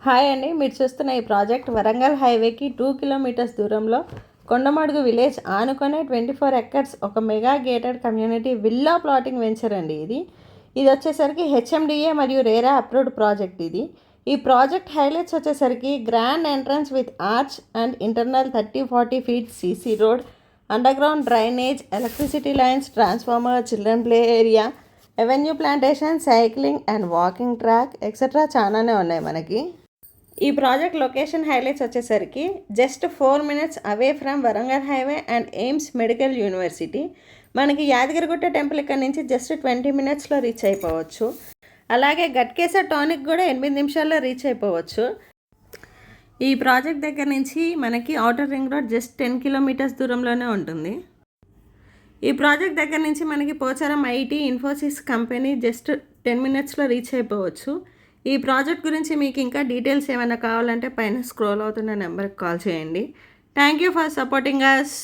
Hi అండి, మీరు చూస్తున్న ఈ ప్రాజెక్ట్ వరంగల్ హైవేకి 2 కిలోమీటర్స్ దూరంలో కొండమడుగు విలేజ్ ఆనుకునే 24 ఎకర్స్ ఒక mega gated community villa plotting venture అండి. ఇది వచ్చేసరికి హెచ్ఎండిఏ మరియు రేరా అప్రూవ్డ్ ప్రాజెక్ట్. ఈ ప్రాజెక్ట్ హైలైట్స్ వచ్చేసరికి grand entrance with arch and internal 30-40 feet CC road, underground drainage, electricity lines, transformer, children play area, avenue plantation, cycling and walking track etcetera చాలానే ఉన్నాయి మనకి. ఈ ప్రాజెక్ట్ లొకేషన్ హైలైట్స్ వచ్చేసరికి just 4 minutes away from Warangal highway and AIIMS medical university. మనకి Yadagirigutta temple ఇక్కడ నుంచి just 20 minutesలో reach అయిపోవచ్చు. అలాగే గట్కేసర్ టానిక్ కూడా 8 నిమిషాల్లో రీచ్ అయిపోవచ్చు. ఈ ప్రాజెక్ట్ దగ్గర నుంచి మనకి outer ring road just 10 kilometers దూరంలోనే ఉంటుంది. ఈ ప్రాజెక్ట్ దగ్గర నుంచి మనకి Pocharam IT Infosys company just 10 minutesలో రీచ్ అయిపోవచ్చు. ఈ ప్రాజెక్ట్ గురించి మీకు ఇంకా డీటెయిల్స్ ఏమైనా కావాలంటే పైన స్క్రోల్ అవుతున్న నెంబర్కి కాల్ చేయండి. Thank you for supporting us.